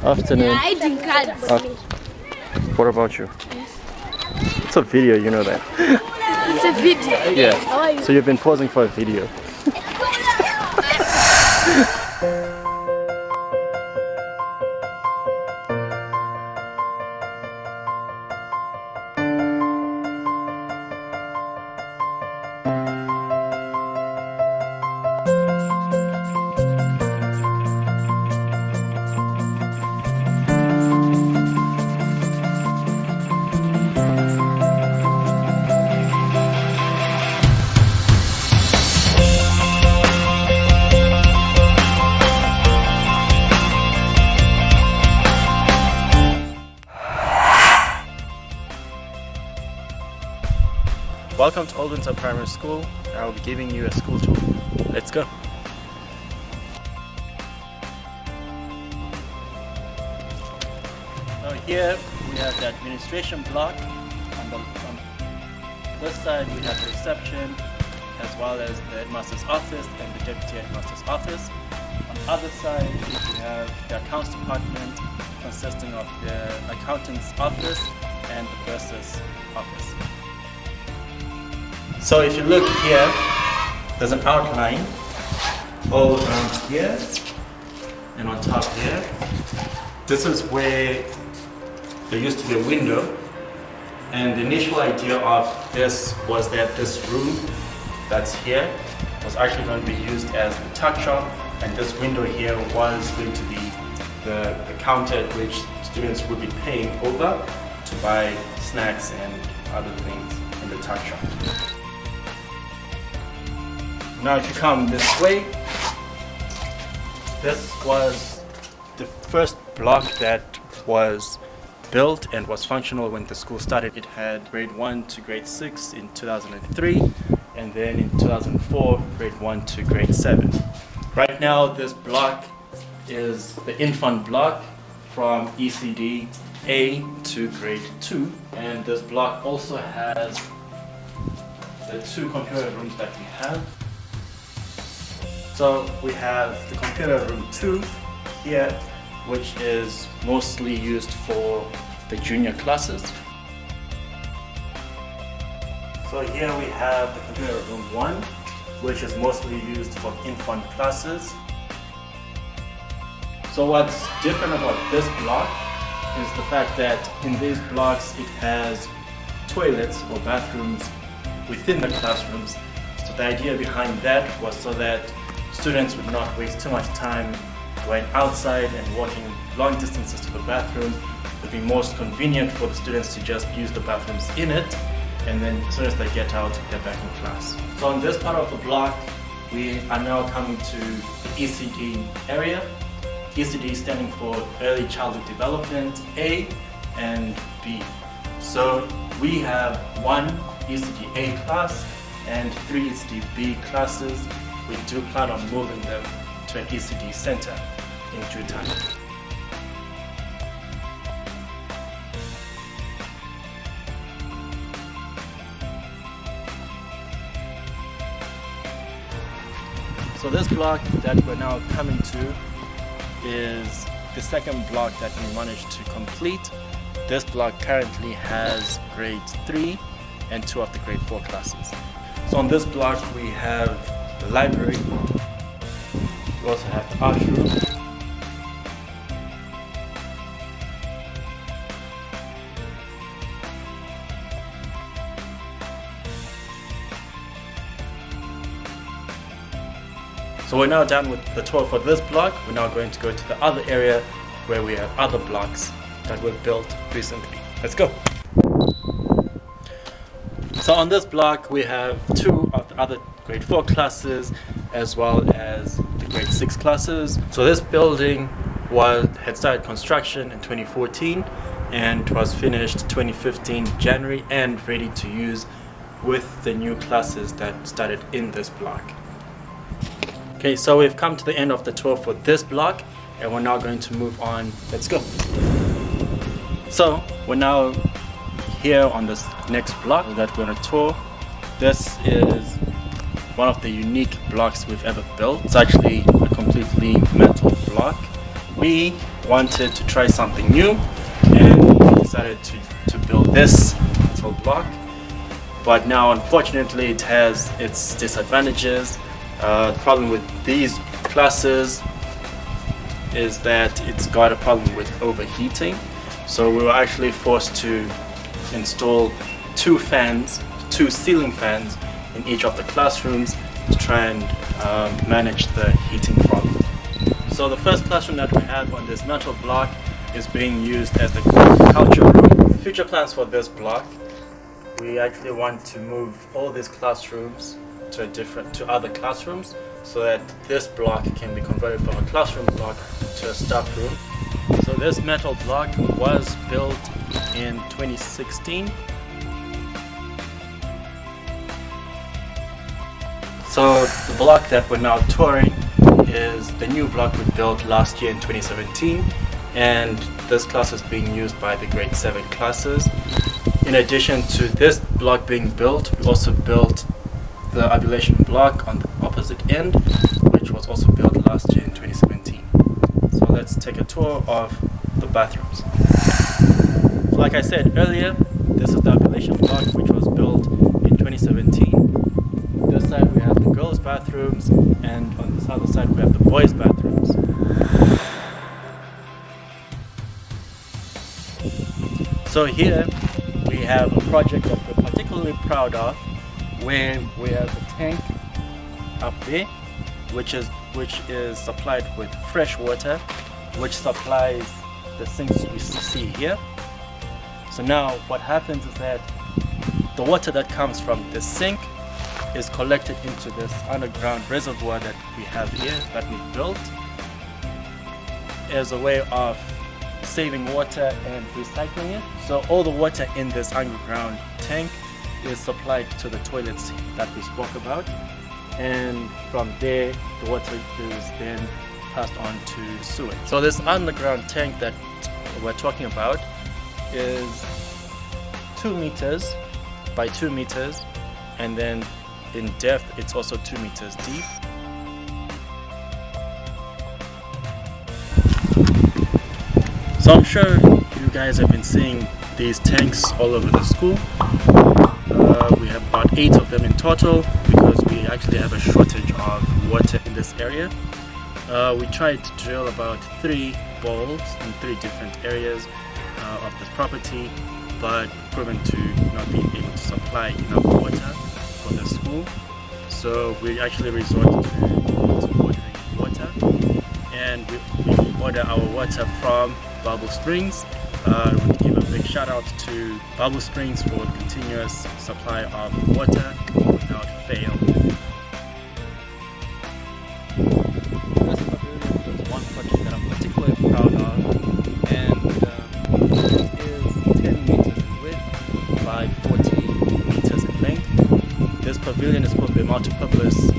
Afternoon. Yeah, I drink cards. What about you? It's a video, you know that. It's a video. Yeah. How are you? So you've been pausing for a video. Welcome to Old Windsor Primary School. I will be giving you a school tour. Let's go. So here we have the administration block. On this side we have the reception, as well as the headmaster's office and the deputy headmaster's office. On the other side we have the accounts department, consisting of the accountant's office and the bursar's office. So if you look here, there's an outline all around here and on top here. This is where there used to be a window, and the initial idea of this was that this room that's here was actually going to be used as the tuck shop, and this window here was going to be the counter at which students would be paying over to buy snacks and other things in the tuck shop. Now if you come this way, this was the first block that was built and was functional when the school started. It had grade 1 to grade 6 in 2003, and then in 2004, grade 1 to grade 7. Right now this block is the infant block from ECD A to grade 2, and this block also has the 2 computer rooms that we have. So we have the computer room 2 here, which is mostly used for the junior classes. So here we have the computer room 1, which is mostly used for infant classes. So what's different about this block is the fact that in these blocks it has toilets or bathrooms within the classrooms. So the idea behind that was so that students would not waste too much time going outside and walking long distances to the bathroom. It would be most convenient for the students to just use the bathrooms in it, and then as soon as they get out, they're back in class. So on this part of the block, we are now coming to the ECD area. ECD standing for Early Childhood Development A and B. So we have 1 ECD A class and 3 ECD B classes. We do plan on moving them to an ECD center in due time. So this block that we're now coming to is the second block that we managed to complete. This block currently has grade 3 and 2 of the grade 4 classes. So on this block we have the library, we also have the art room, so we're now done with the tour for this block. We're now going to go to the other area where we have other blocks that were built recently. Let's go! So on this block we have 2 of the other grade 4 classes as well as the grade 6 classes. So this building had started construction in 2014 and was finished 2015 January and ready to use with the new classes that started in this block. Okay, so we've come to the end of the tour for this block and we're now going to move on. Let's go! So we're now here on this next block that we're going to tour. This is one of the unique blocks we've ever built. It's actually a completely metal block we wanted to try something new, and we decided to build this metal block. But now, unfortunately, it has its disadvantages. The problem with these classes is that it's got a problem with overheating. So we were actually forced to install two ceiling fans in each of the classrooms to try and manage the heating problem. So the first classroom that we have on this metal block is being used as the culture room. Future plans for this block, we actually want to move all these classrooms to other classrooms, so that this block can be converted from a classroom block to a staff room. So this metal block was built in 2016. So the block that we're now touring is the new block we built last year in 2017, and this class is being used by the grade 7 classes. In addition to this block being built, we also built the ovulation block on the opposite end, which was also built last year in 2017. So let's take a tour of the bathrooms. So like I said earlier, this is the ovulation block, which was built in 2017. On this side we have the girls' bathrooms, and on this other side we have the boys' bathrooms. So here we have a project that we're particularly proud of, where we have a tank up there, which is supplied with fresh water, which supplies the sinks we see here. So now what happens is that the water that comes from the sink is collected into this underground reservoir that we have here, that we built as a way of saving water and recycling it. So all the water in this underground tank is supplied to the toilets that we spoke about, and from there the water is then passed on to sewage. So this underground tank that we're talking about is 2 meters by 2 meters, and then in depth it's also 2 meters deep. So I'm sure you guys have been seeing these tanks all over the school. We have about 8 of them in total, because we actually have a shortage of water in this area. We tried to drill about 3 bowls in 3 different areas of this property, but proven to not be able to supply enough water for the school. So we actually resorted to ordering water, and we order our water from Bubble Springs. I want to give a big shout out to Bubble Springs for the continuous supply of water without fail. This pavilion is one project that I'm particularly proud of, and it is 10 meters in width by 40 meters in length. This pavilion is called the multi-purpose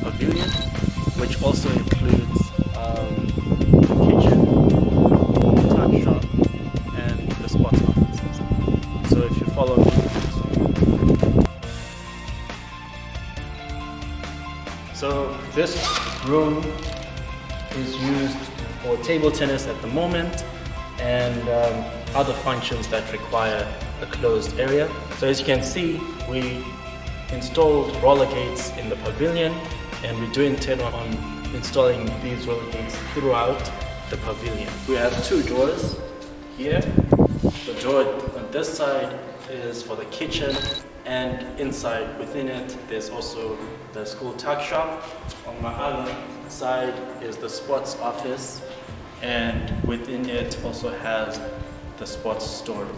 pavilion, which also includes kitchen, tuck shop, and the sports offices. So if you follow me. So this room is used for table tennis at the moment, and other functions that require a closed area. So as you can see, we installed roller gates in the pavilion, and we do intend on installing these roller gates throughout the pavilion. We have 2 doors here. The door on this side is for the kitchen, and inside within it there's also the school tuck shop. On my other side is the sports office, and within it also has the sports storeroom.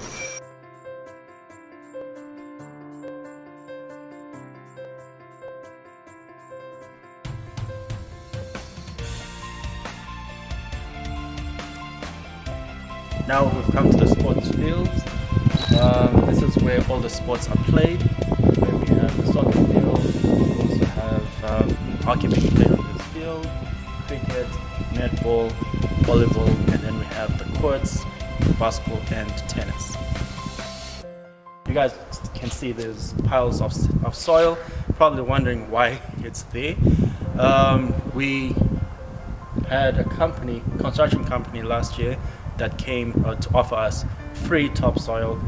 Now we've come to the sports fields. This is where all the sports are played. Where we have the soccer field, we also have hockey being played on this field, cricket, netball, volleyball, and then we have the courts, basketball and tennis. You guys can see there's piles of soil, probably wondering why it's there. We had a construction company last year that came to offer us free topsoil.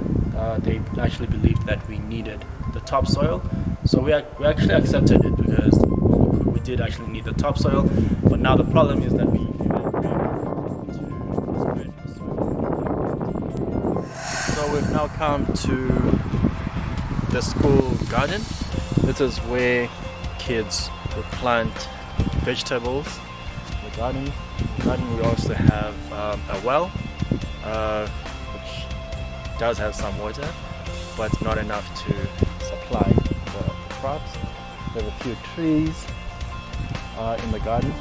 They actually believed that we needed the topsoil, so we actually accepted it because we did actually need the topsoil. But now the problem is that we spread the soil. So we've now come to the school garden. This is where kids will plant vegetables. In the garden we also have a well, which does have some water, but not enough to supply the crops. There are a few trees in the garden.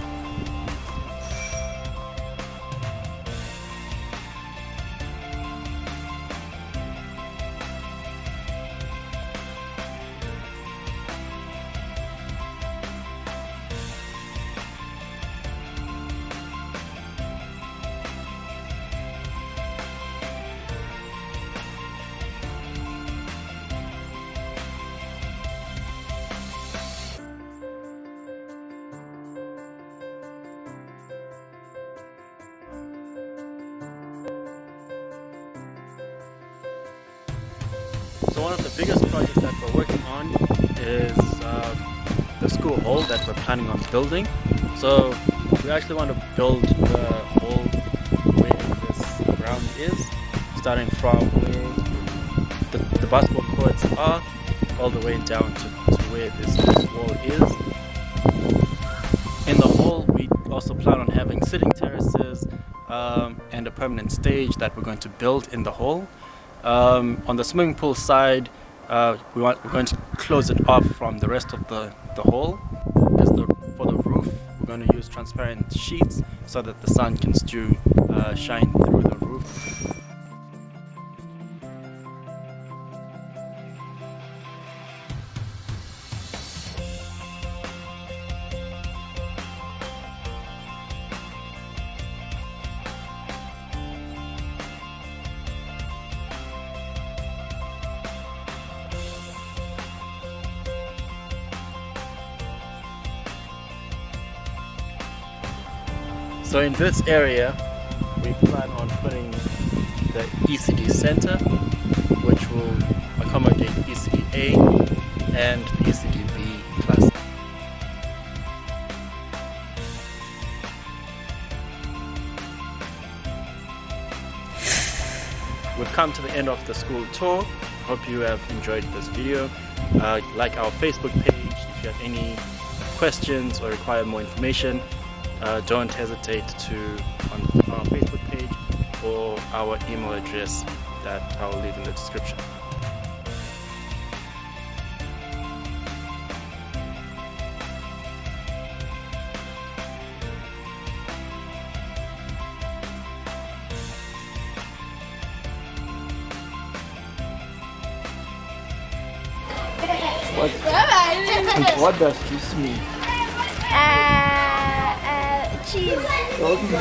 So one of the biggest projects that we're working on is the school hall that we're planning on building. So we actually want to build the hall where this ground is, starting from where the basketball courts are, all the way down to where this wall is. In the hall, we also plan on having sitting terraces and a permanent stage that we're going to build in the hall. On the swimming pool side, we're going to close it off from the rest of the hall. For the roof, we're going to use transparent sheets so that the sun can still shine through the roof. So in this area, we plan on putting the ECD center, which will accommodate ECD A and the ECD B classes. We've come to the end of the school tour. Hope you have enjoyed this video. Like our Facebook page if you have any questions or require more information. Don't hesitate to on our Facebook page or our email address that I will leave in the description. What does this mean? Cheese. Okay.